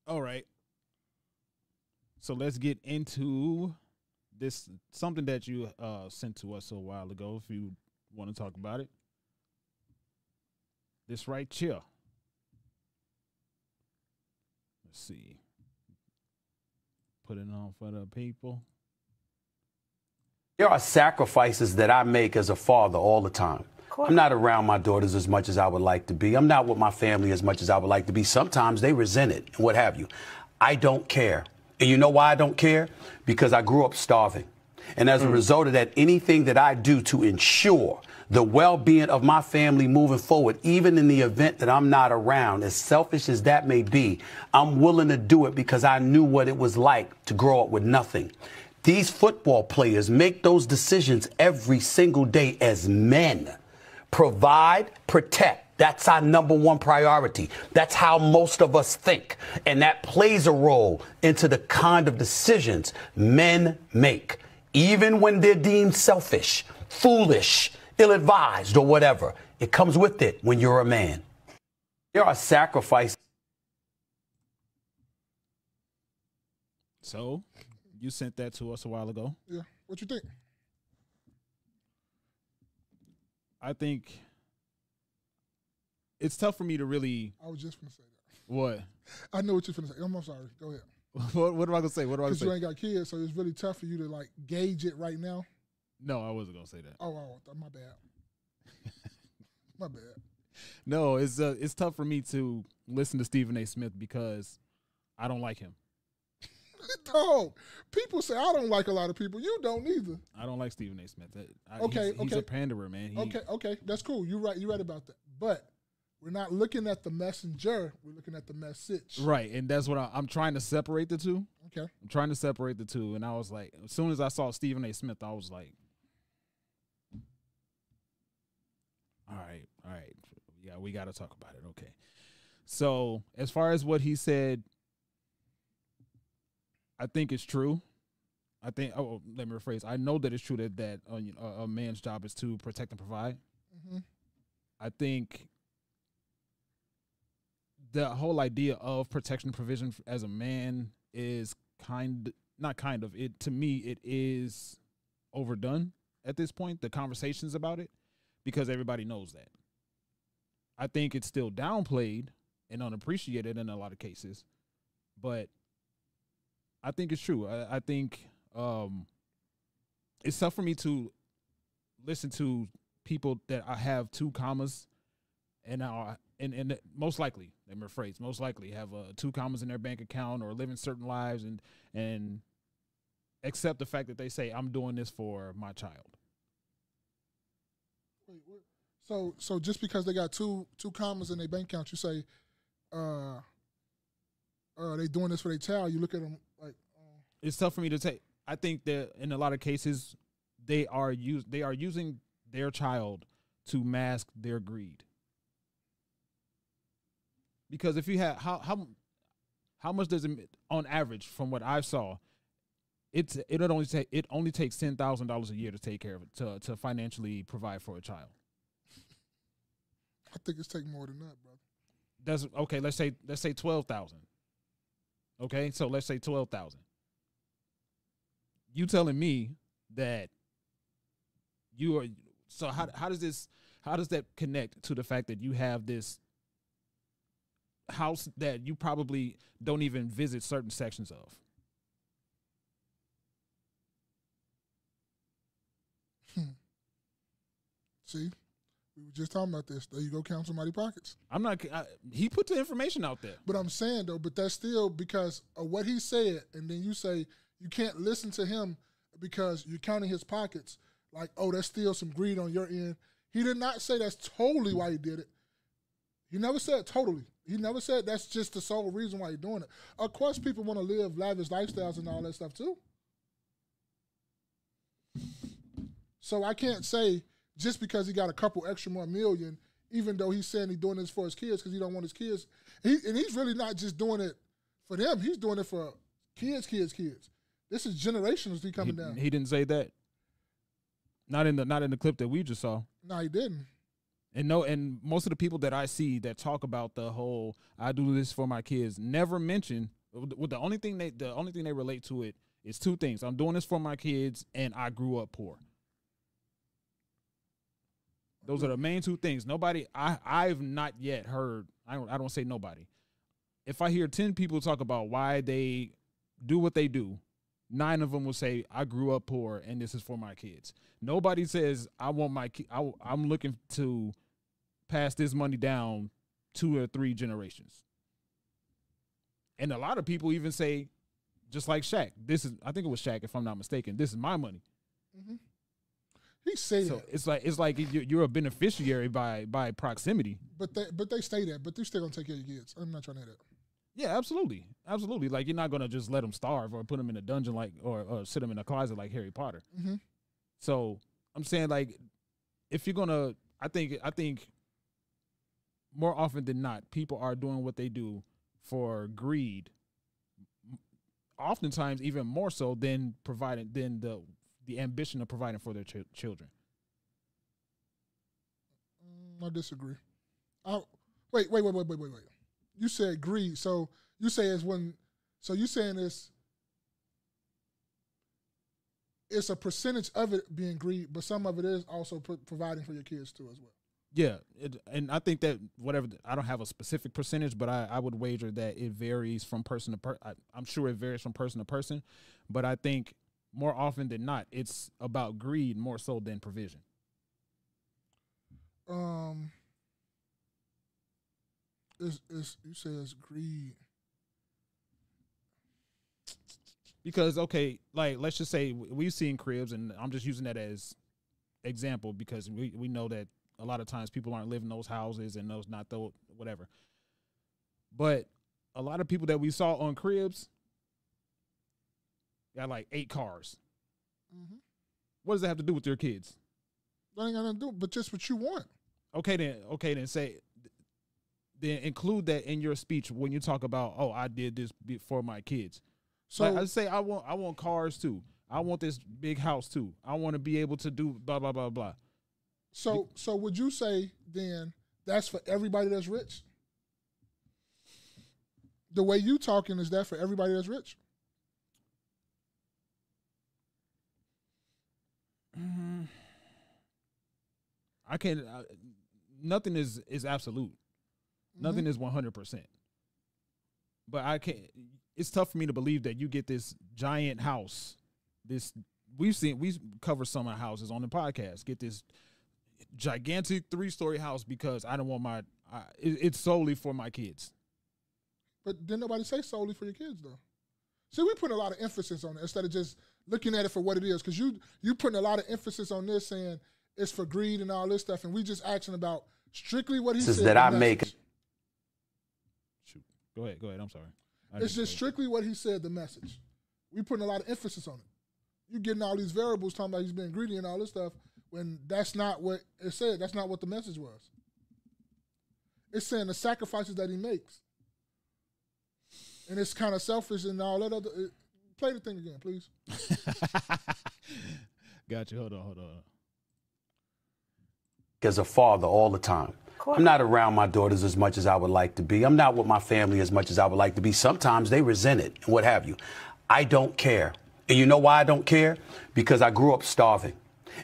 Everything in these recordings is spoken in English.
All right. So let's get into this something that you sent to us a while ago. If you want to talk about it, this right here. Let's see. Put it on for the people. There are sacrifices that I make as a father all the time. I'm not around my daughters as much as I would like to be. I'm not with my family as much as I would like to be. Sometimes they resent it and what have you. I don't care. And you know why I don't care? Because I grew up starving. And as a result of that, anything that I do to ensure the well-being of my family moving forward, even in the event that I'm not around, as selfish as that may be, I'm willing to do it because I knew what it was like to grow up with nothing. These football players make those decisions every single day as men. Provide, protect. That's our number one priority. That's how most of us think. And that plays a role into the kind of decisions men make, even when they're deemed selfish, foolish, ill-advised, or whatever. It comes with it when you're a man. There are sacrifices. So you sent that to us a while ago. Yeah. What you think? I think it's tough for me to really. I was just going to say that. What? I know what you're going to say. I'm sorry. Go ahead. What am I gonna say? What do I Because say? you ain't got kids, so it's really tough for you to like gauge it right now. No, I wasn't gonna say that. Oh, my bad. My bad. No, it's tough for me to listen to Stephen A. Smith because I don't like him. Dog, people say I don't like a lot of people. You don't either. I don't like Stephen A. Smith. He's a panderer, man. Okay, that's cool. You're right about that. But we're not looking at the messenger. We're looking at the message. Right, and that's what I'm trying to separate the two. Okay. I'm trying to separate the two, and I was like, as soon as I saw Stephen A. Smith, I was like, all right, yeah, we got to talk about it. Okay. So as far as what he said, I think it's true. Let me rephrase. I know that it's true that a man's job is to protect and provide. Mm-hmm. I think the whole idea of protection and provision as a man is to me, it is overdone at this point, the conversations about it, because everybody knows that. I think it's still downplayed and unappreciated in a lot of cases, but I think it's true. I think it's tough for me to listen to people that I have two commas and most likely, let me rephrase, most likely have two commas in their bank account or living certain lives and accept the fact that they say, I'm doing this for my child. Wait, what? So just because they got two commas in their bank account, you say, they doing this for their child, you look at them like it's tough for me to take. I think that in a lot of cases they are using their child to mask their greed. Because if you have how much does it, on average, from what I saw, it only takes $10,000 a year to take care of it, to financially provide for a child. I think it's taking more than that, brother. That's okay. Let's say 12,000. Okay, so let's say 12,000. You telling me that you are so how does that connect to the fact that you have this house that you probably don't even visit certain sections of? See, we were just talking about this. There you go, count somebody's pockets. He put the information out there. But I'm saying though, but that's still because of what he said, and then you say you can't listen to him because you're counting his pockets. Like, oh, there's still some greed on your end. He did not say that's totally why he did it. He never said totally. He never said that's just the sole reason why he's doing it. Of course, people want to live lavish lifestyles and all that stuff too. So I can't say just because he got a couple extra more million, even though he's saying he's doing this for his kids because he don't want his kids. And he's really not just doing it for them. He's doing it for kids. This is generations coming down. He didn't say that. Not in the clip that we just saw. No, he didn't. And most of the people that I see that talk about the whole I do this for my kids never mention the only thing they relate to it is two things. I'm doing this for my kids and I grew up poor. Those are the main two things. I've not yet heard, I don't say nobody. If I hear 10 people talk about why they do what they do, 9 of them will say, I grew up poor and this is for my kids. Nobody says, I'm looking to pass this money down 2 or 3 generations. And a lot of people even say, just like Shaq, I think it was Shaq, if I'm not mistaken, this is my money. Mm-hmm. He say so that. It's like you're a beneficiary by proximity. But they say that. But they're still gonna take care of your kids. I'm not trying to hear that. Yeah, absolutely. Like you're not gonna just let them starve or put them in a dungeon or sit them in a closet like Harry Potter. Mm-hmm. So I'm saying, like, if you're gonna, I think more often than not, people are doing what they do for greed. Oftentimes, even more so than the ambition of providing for their children. I disagree. Wait. You said greed. So you say it's when. So you saying it's a percentage of it being greed, but some of it is also providing for your kids too as well. Yeah, and I think that I don't have a specific percentage, but I would wager that it varies from person to person. I'm sure it varies from person to person, but I think more often than not, it's about greed more so than provision. You say it's greed. Because, okay, like, let's just say we've seen cribs, and I'm just using that as example because we know that a lot of times people aren't living in those houses and those not those whatever. But a lot of people that we saw on cribs got like 8 cars. Mm-hmm. What does that have to do with your kids? That ain't got nothing to do, but just what you want. Okay, then include that in your speech when you talk about, oh, I did this for my kids. So like I say I want cars too. I want this big house too. I want to be able to do blah blah blah blah. So would you say then that's for everybody that's rich? The way you talking, is that for everybody that's rich? I can't. Nothing is absolute. Mm-hmm. Nothing is 100%. But I can't. It's tough for me to believe that you get this giant house. We cover some of the houses on the podcast. Get this gigantic 3-story house because I don't want it's solely for my kids. But didn't nobody say solely for your kids though? See, we put a lot of emphasis on it instead of just looking at it for what it is. Because you putting a lot of emphasis on this, saying it's for greed and all this stuff, and we just asking about strictly what he said. That I make. Shoot, go ahead. I'm sorry. It's just strictly what he said. The message. We putting a lot of emphasis on it. You getting all these variables talking about he's being greedy and all this stuff when that's not what it said. That's not what the message was. It's saying the sacrifices that he makes. And it's kind of selfish and all that other. Play the thing again, please. Got you. Hold on. As a father all the time. I'm not around my daughters as much as I would like to be. I'm not with my family as much as I would like to be. Sometimes they resent it and what have you. I don't care. And you know why I don't care? Because I grew up starving.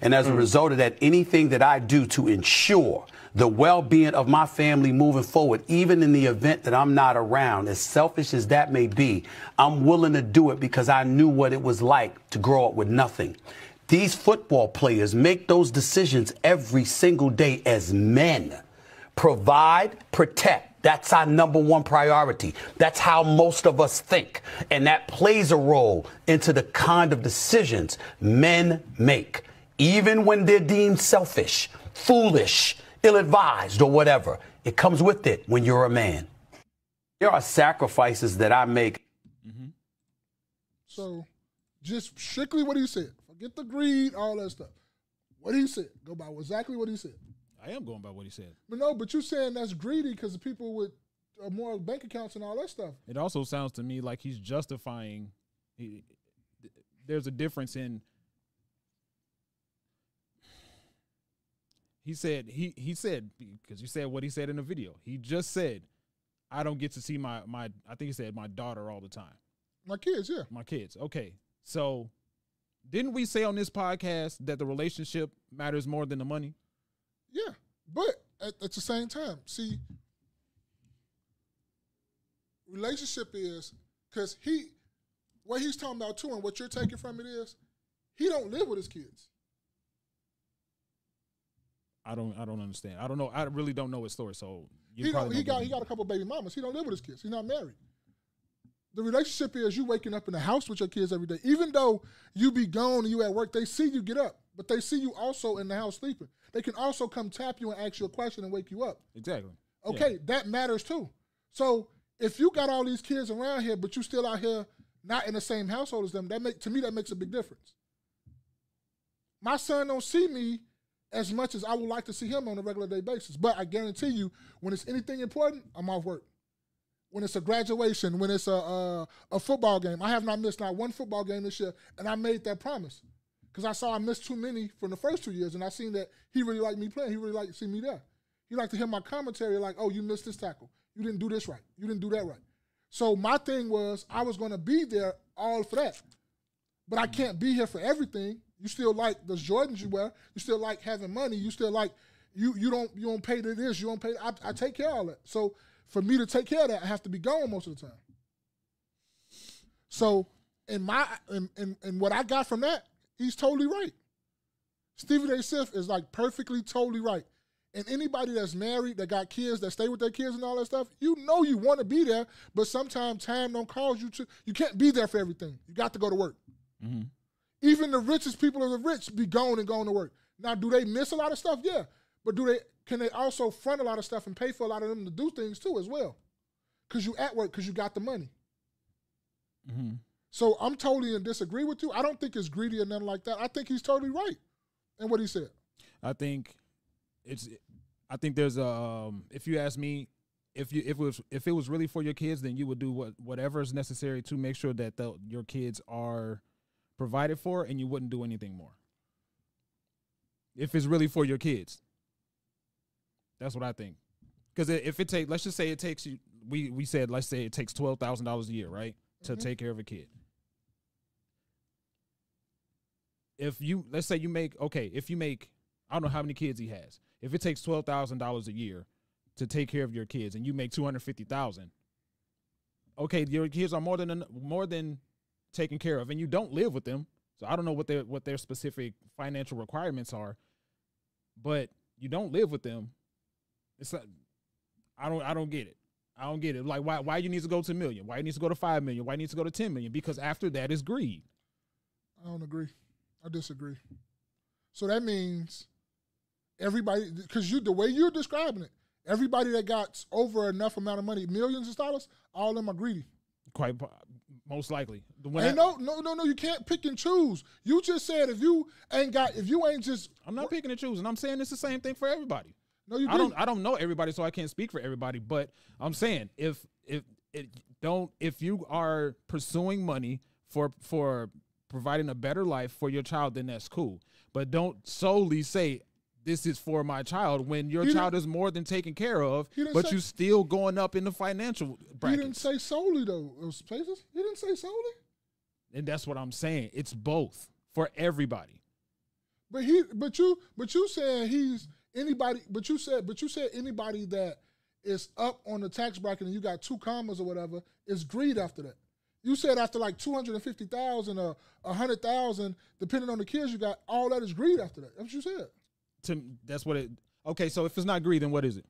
And as a result of that, anything that I do to ensure the well-being of my family moving forward, even in the event that I'm not around, as selfish as that may be, I'm willing to do it because I knew what it was like to grow up with nothing. These football players make those decisions every single day as men. Provide, protect. That's our number one priority. That's how most of us think. And that plays a role into the kind of decisions men make, even when they're deemed selfish, foolish, ill-advised, or whatever. It comes with it when you're a man. There are sacrifices that I make. Mm-hmm. So just strictly what he said. Forget the greed, all that stuff. What he said. Go by exactly what he said. I am going by what he said. But you're saying that's greedy because of people with more bank accounts and all that stuff. It also sounds to me like he's justifying. There's a difference in. He said he said, because you said what he said in the video. He just said, I don't get to see my I think he said my daughter all the time. My kids, yeah. My kids. Okay. So didn't we say on this podcast that the relationship matters more than the money? Yeah. But at the same time, see, relationship is, because what he's talking about too, and what you're taking from it is, he don't live with his kids. I don't understand. I don't know. I really don't know his story. So he got a couple baby mamas. He don't live with his kids. He's not married. The relationship is you waking up in the house with your kids every day. Even though you be gone and you at work, they see you get up, but they see you also in the house sleeping. They can also come tap you and ask you a question and wake you up. Exactly. Okay, yeah. That matters too. So if you got all these kids around here, but you still out here not in the same household as them, to me that makes a big difference. My son don't see me as much as I would like to see him on a regular day basis. But I guarantee you, when it's anything important, I'm off work. When it's a graduation, when it's a football game, I have not missed not one football game this year, and I made that promise. Because I saw I missed too many from the first 2 years, and I seen that he really liked me playing. He really liked to see me there. He liked to hear my commentary like, oh, you missed this tackle. You didn't do this right. You didn't do that right. So my thing was I was going to be there all for that. But I can't be here for everything. You still like the Jordans you wear. You still like having money. You still like, you don't pay to this. You don't pay. I take care of all that. So for me to take care of that, I have to be gone most of the time. So in what I got from that, he's totally right. Stephen A. Smith is like perfectly, totally right. And anybody that's married, that got kids, that stay with their kids and all that stuff, you know you want to be there, but sometimes time don't cause you to. You can't be there for everything. You got to go to work. Mm-hmm. Even the richest people of the rich be going to work. Now, do they miss a lot of stuff? Yeah. But can they also front a lot of stuff and pay for a lot of them to do things too as well? Because you at work, because you got the money. Mm-hmm. So I'm totally in disagree with you. I don't think it's greedy or nothing like that. I think he's totally right in what he said. I think there's a if you ask me, if it was really for your kids, then you would do whatever is necessary to make sure that your kids are provided for, and you wouldn't do anything more. If it's really for your kids, that's what I think. Because if it takes, let's just say it takes you, we said, let's say it takes $12,000 a year, right, to take care of a kid. Let's say you make, I don't know how many kids he has. If it takes $12,000 a year to take care of your kids, and you make $250,000, okay, your kids are more than taken care of, and you don't live with them. So I don't know what their specific financial requirements are, but you don't live with them. It's like, I don't get it. I don't get it. Like why you need to go to $1 million? Why you need to go to $5 million? Why you need to go to $10 million? Because after that is greed. I don't agree. I disagree. So that means everybody, because the way you're describing it, everybody that got over enough amount of money, millions of dollars, all of them are greedy. Quite most likely. No, you can't pick and choose. You just said if you ain't just. I'm not picking and choosing. I'm saying it's the same thing for everybody. No, you I don't know everybody, so I can't speak for everybody. But I'm saying if you are pursuing money for providing a better life for your child, then that's cool. But don't solely say this is for my child when your child is more than taken care of, but you still going up in the financial brackets. He didn't say solely though. Those places. He didn't say solely. And that's what I'm saying. It's both for everybody. But you said he's anybody. But you said anybody that is up on the tax bracket and you got 2 commas or whatever is greed after that. You said after like 250,000 or 100,000, depending on the kids you got, all that is greed after that. That's what you said. That's what it. Okay, so if it's not greed, then what is it?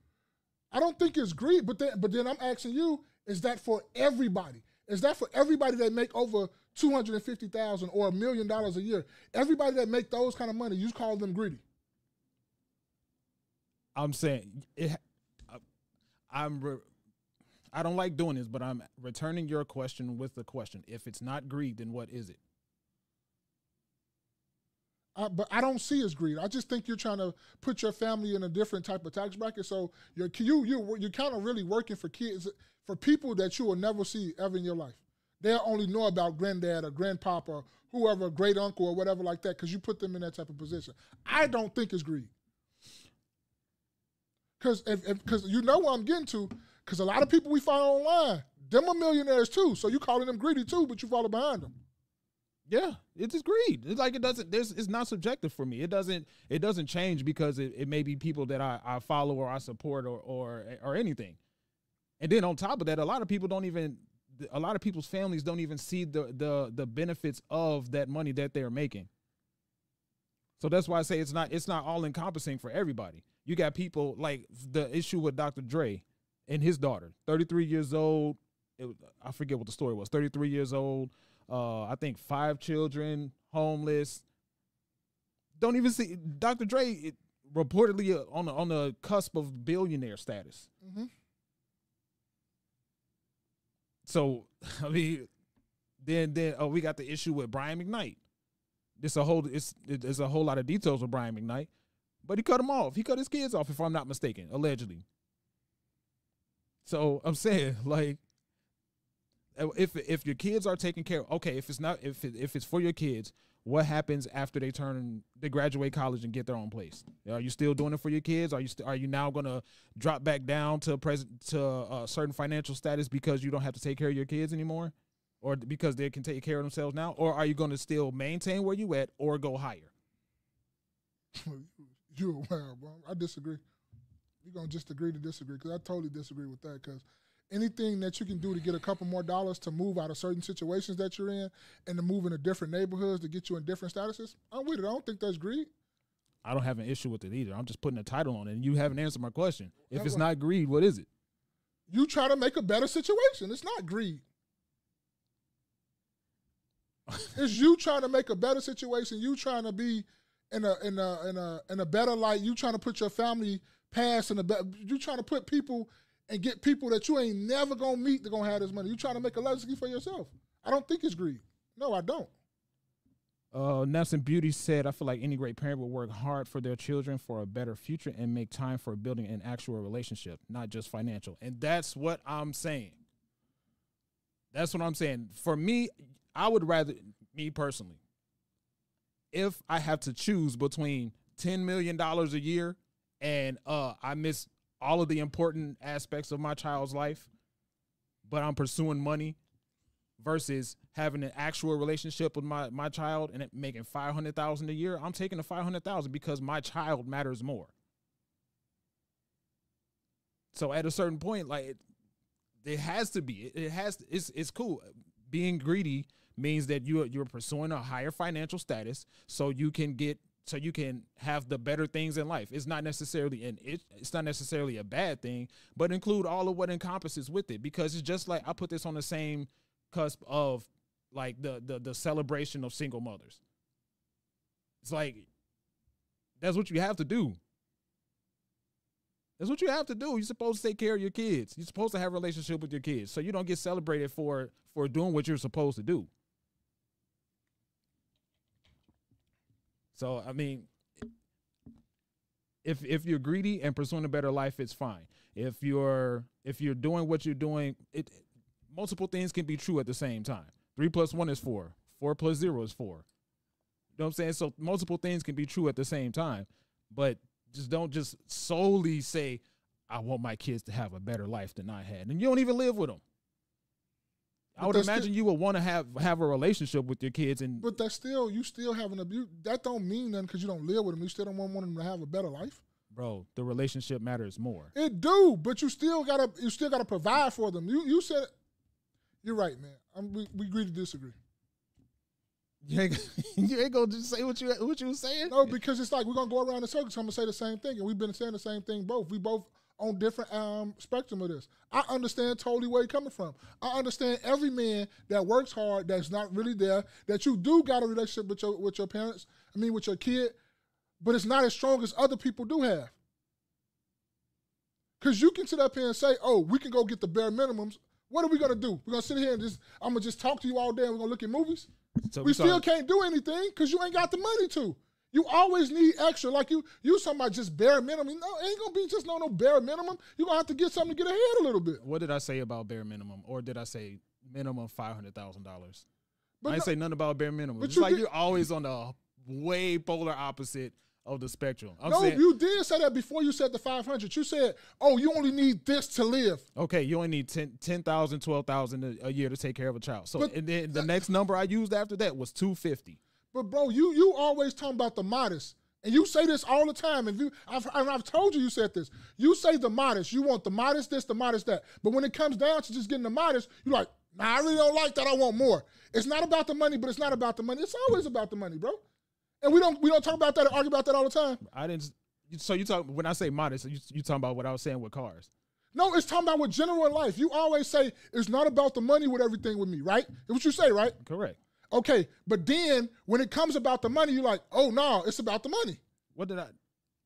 I don't think it's greed, but then I'm asking you: is that for everybody? Is that for everybody that make over $250,000 or $1 million a year? Everybody that make those kind of money, you call them greedy? I'm saying I don't like doing this, but I'm returning your question with the question. If it's not greed, then what is it? But I don't see as greed. I just think you're trying to put your family in a different type of tax bracket. So you're kind of really working for kids, for people that you will never see ever in your life. They'll only know about granddad or grandpapa or whoever, great uncle or whatever like that, because you put them in that type of position. I don't think it's greed. Because you know what I'm getting to. Because a lot of people we follow online, them are millionaires too. So you calling them greedy too, but you follow behind them. Yeah, it's just greed. It's like it's not subjective for me. It doesn't change because it may be people that I follow or I support or anything. And then on top of that, a lot of people's families don't even see the benefits of that money that they're making. So that's why I say it's not all encompassing for everybody. You got people like the issue with Dr. Dre and his daughter, 33 years old. I forget what the story was. 33 years old. I think 5 children, homeless. Don't even see Dr. Dre reportedly on the cusp of billionaire status. Mm-hmm. So I mean, then we got the issue with Brian McKnight. There's a whole lot of details with Brian McKnight, but he cut him off. He cut his kids off, if I'm not mistaken, allegedly. So I'm saying, like, if your kids are taken care of, okay, if it's for your kids, what happens after they graduate college and get their own place? Are you still doing it for your kids? Are you now going to drop back down to a certain financial status because you don't have to take care of your kids anymore, or because they can take care of themselves now? Or are you going to still maintain where you at or go higher? You're wild, bro. I disagree. You're going to just agree to disagree, because I totally disagree with that, because anything that you can do to get a couple more dollars to move out of certain situations that you're in and to move into different neighborhoods to get you in different statuses, I'm with it. I don't think that's greed. I don't have an issue with it either. I'm just putting a title on it, and you haven't answered my question. If it's not greed, what is it? You try to make a better situation. It's not greed. It's you trying to make a better situation. You trying to be in a better light. You trying to put your family past in a better. You trying to put people and get people that you ain't never gonna meet to gonna have this money. You trying to make a legacy for yourself. I don't think it's greed. No, I don't. Nelson Beauty said, I feel like any great parent will work hard for their children for a better future and make time for building an actual relationship, not just financial. And that's what I'm saying. That's what I'm saying. For me, I would rather, me personally, if I have to choose between $10 million a year and I miss all of the important aspects of my child's life, but I'm pursuing money, versus having an actual relationship with my child and making $500,000 a year, I'm taking the $500,000 because my child matters more. So at a certain point, like it has to be. It's cool. Being greedy means that you're pursuing a higher financial status so you can have the better things in life. It's not necessarily a bad thing, but include all of what encompasses with it, because it's just like I put this on the same cusp of like the celebration of single mothers. It's like that's what you have to do. That's what you have to do. You're supposed to take care of your kids. You're supposed to have a relationship with your kids, so you don't get celebrated for doing what you're supposed to do. So I mean, if you're greedy and pursuing a better life, it's fine. If you're doing what you're doing, multiple things can be true at the same time. 3 + 1 is 4. 4 + 0 is 4. You know what I'm saying? So multiple things can be true at the same time, but don't just solely say, I want my kids to have a better life than I had. And you don't even live with them. I would imagine you would want to have a relationship with your kids. But you still have an abuse. That don't mean nothing because you don't live with them. You still don't want them to have a better life. Bro, the relationship matters more. It do, but you still gotta provide for them. You said it. You're right, man. We agree to disagree. You ain't gonna just say what you were saying? No, because it's like we're gonna go around in circles. I'm gonna say the same thing, and we've been saying the same thing both. We both on different spectrum of this. I understand totally where you're coming from. I understand every man that works hard, that's not really there, that you do got a relationship with your parents, with your kid, but it's not as strong as other people do have. Because you can sit up here and say, oh, we can go get the bare minimums. What are we going to do? We're going to sit here and I'm going to just talk to you all day and we're going to look at movies? So we still can't do anything because you ain't got the money to. You always need extra. Like you talking about just bare minimum. No, it ain't going to be just no bare minimum. You're going to have to get something to get ahead a little bit. What did I say about bare minimum? Or did I say minimum $500,000? I didn't say nothing about bare minimum. It's like you're always on the way polar opposite of the spectrum. No, you did say that before you said the 500. You said, oh, you only need this to live. Okay, you only need 10,000, 12,000 a year to take care of a child. So and then the next number I used after that was 250. But bro, you always talking about the modest. And you say this all the time, and I've told you said this. You say the modest. You want the modest this, the modest that. But when it comes down to just getting the modest, you're like, nah, I really don't like that. I want more. It's not about the money, but it's not about the money. It's always about the money, bro. And we don't talk about that and argue about that all the time. I didn't. So you talk when I say modest, you talking about what I was saying with cars. No, it's talking about with general life. You always say it's not about the money with everything with me, right? That's what you say, right? Correct. Okay, but then when it comes about the money, you're like, oh, no, it's about the money. What did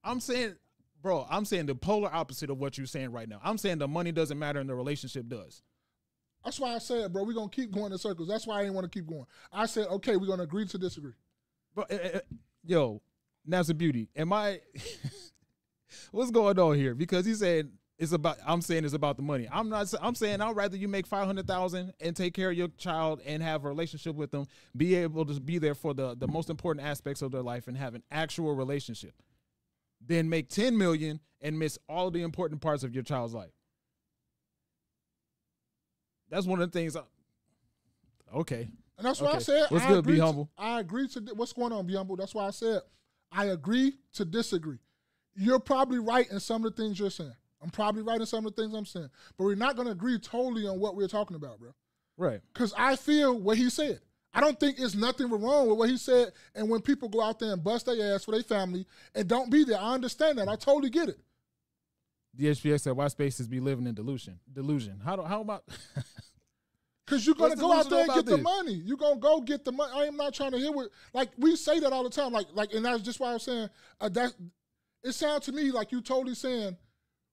I'm saying, bro, I'm saying the polar opposite of what you're saying right now. I'm saying the money doesn't matter and the relationship does. That's why I said, bro, we're going to keep going in circles. That's why I didn't want to keep going. I said, okay, we're going to agree to disagree. But, yo, Nasser Beauty, what's going on here? Because he said, I'm saying it's about the money. I'm saying I'd rather you make $500,000 and take care of your child and have a relationship with them, be able to be there for the most important aspects of their life and have an actual relationship, than make $10 million and miss all the important parts of your child's life. That's one of the things. Okay. And that's why I said, what's good, Be Humble? I agree to what's going on, Be Humble. That's why I said I agree to disagree. You're probably right in some of the things you're saying. I'm probably right in some of the things I'm saying. But we're not going to agree totally on what we're talking about, bro. Right. Because I feel what he said. I don't think it's nothing wrong with what he said. And when people go out there and bust their ass for their family and don't be there, I understand that. I totally get it. DHPX said, why spaces be living in delusion? How about... Because you're going to go out there and get the money. You're going to go get the money. I am not trying to hear what... Like, we say that all the time. Like, and that's just why I was saying, it sounds to me like you totally saying...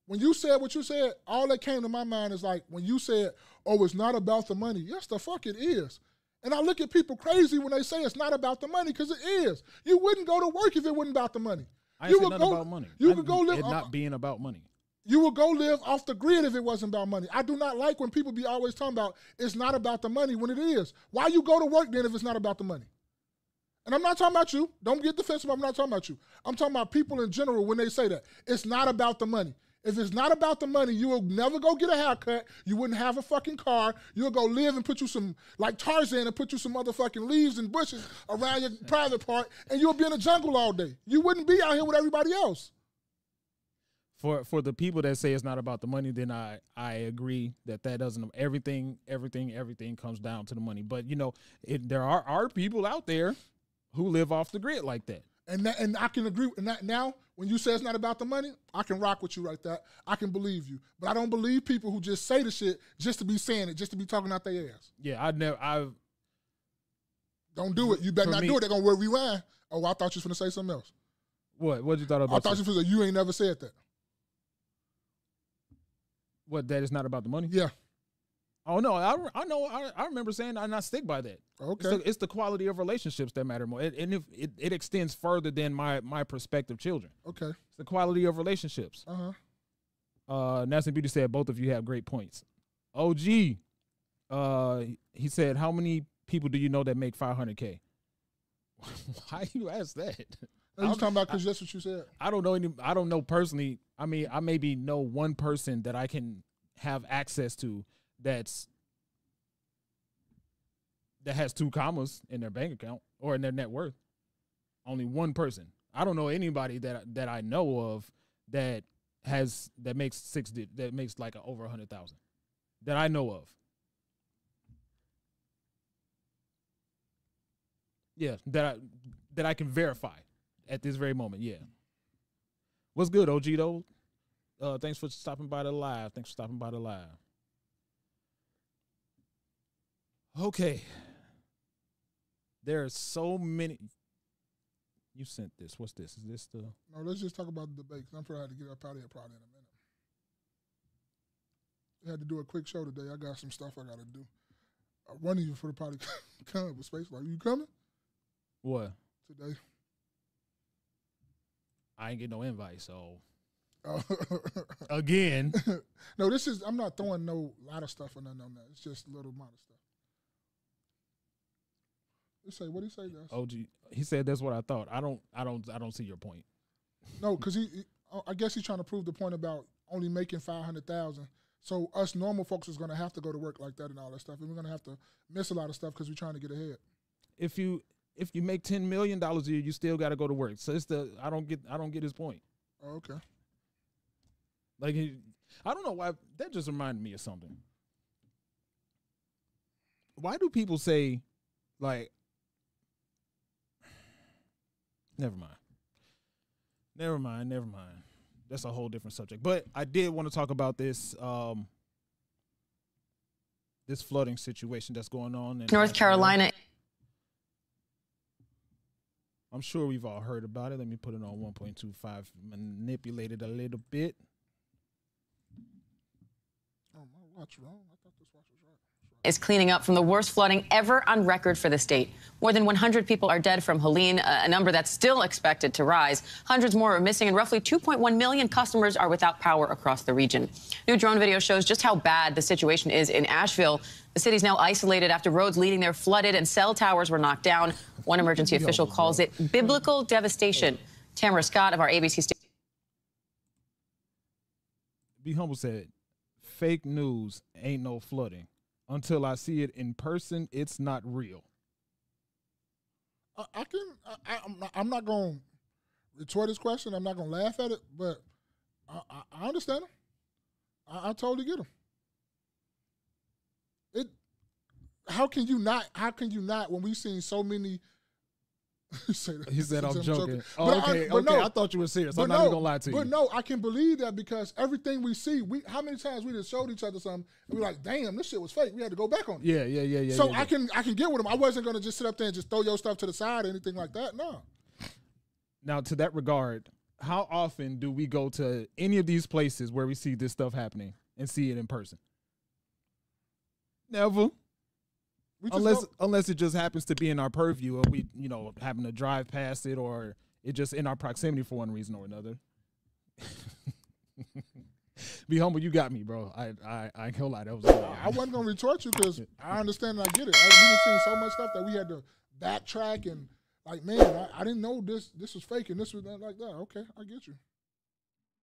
When you said what you said, all that came to my mind is like when you said, oh, it's not about the money. Yes, the fuck it is. And I look at people crazy when they say it's not about the money because it is. You wouldn't go to work if it wasn't about the money. I ain't saying nothing about money. You could go live. It not being about money. You would go live off the grid if it wasn't about money. I do not like when people be always talking about it's not about the money when it is. Why you go to work then if it's not about the money? And I'm not talking about you. Don't get defensive. I'm not talking about you. I'm talking about people in general when they say that. It's not about the money. If it's not about the money, you will never go get a haircut. You wouldn't have a fucking car. You'll go live and put you some, like Tarzan, and put you some motherfucking leaves and bushes around your private part, and you'll be in the jungle all day. You wouldn't be out here with everybody else. For the people that say it's not about the money, then I agree that doesn't, everything comes down to the money. But, you know, there are people out there who live off the grid like that. And I can agree with that. Now, when you say it's not about the money, I can rock with you right there. I can believe you. But I don't believe people who just say the shit just to be saying it, just to be talking out their ass. Yeah, don't do it. You better not do it. They're going to rewind. Oh, I thought you was going to say something else. What you thought about? I thought you was you ain't never said that. What, that is not about the money? Yeah. Oh, no, I know. I remember saying that, and I stick by that. Okay. It's the quality of relationships that matter more. And if it extends further than my prospective children. Okay. It's the quality of relationships. Nasty Beauty said, both of you have great points. OG, he said, how many people do you know that make $500K? Why you ask that? No, you talking about because that's what you said. I don't know personally. I mean, I maybe know one person that I can have access to that has 2 commas in their bank account or in their net worth. Only one person. I don't know anybody that I know of that makes like over 100,000 that I know of. Yeah, that I can verify at this very moment. Yeah. What's good, OG though? Thanks for stopping by the live. Okay. There are so many. You sent this. What's this? Is this the? No, let's just talk about the debate. I'm probably to get up out of here probably in a minute. I had to do a quick show today. I got some stuff I got to do. One of you for the party coming with Space Bar. You coming? What? Today. I ain't get no invite, so. Again. No, I'm not throwing no lot of stuff or nothing on that. It's just a little amount of stuff. What do you say, guys? OG, he said that's what I thought. I don't see your point. No, because I guess he's trying to prove the point about only making $500,000. So us normal folks is going to have to go to work like that and all that stuff, and we're going to have to miss a lot of stuff because we're trying to get ahead. If you make $10 million a year, you still got to go to work. So I don't get his point. Oh, okay. Like I don't know why that just reminded me of something. Why do people say, like, never mind. That's a whole different subject. But I did want to talk about this this flooding situation that's going on in North Carolina. I'm sure we've all heard about it. Let me put it on 1.25, manipulate it a little bit. Oh, my watch wrong. I thought this watch was right. Is cleaning up from the worst flooding ever on record for the state. More than 100 people are dead from Helene, a number that's still expected to rise. Hundreds more are missing, and roughly 2.1 million customers are without power across the region. New drone video shows just how bad the situation is in Asheville. The city's now isolated after roads leading there flooded and cell towers were knocked down. One emergency official calls it biblical devastation. Tamara Scott of our ABC station. Be Humble said, fake news ain't no flooding. Until I see it in person, it's not real. I'm not going to retort his question. I'm not going to laugh at it, but I understand him. I totally get him. How can you not when we've seen so many he said I'm joking. Oh, but okay, no, I thought you were serious. I'm not even gonna lie to you. But no, I can believe that because everything we see, how many times we just showed each other something and we're like, damn, this shit was fake. We had to go back on it. Yeah. So I can get with him. I wasn't gonna just sit up there and just throw your stuff to the side or anything like that. No. Now, to that regard, how often do we go to any of these places where we see this stuff happening and see it in person? Never. Unless it just happens to be in our purview, or we, happen to drive past it, or it just in our proximity for one reason or another. Be Humble, you got me, bro. I ain't gonna lie, that was. I wasn't gonna retort you because I understand and I get it. We've seen so much stuff that we had to backtrack and like, man, I didn't know this was fake and this was that like that. Okay, I get you.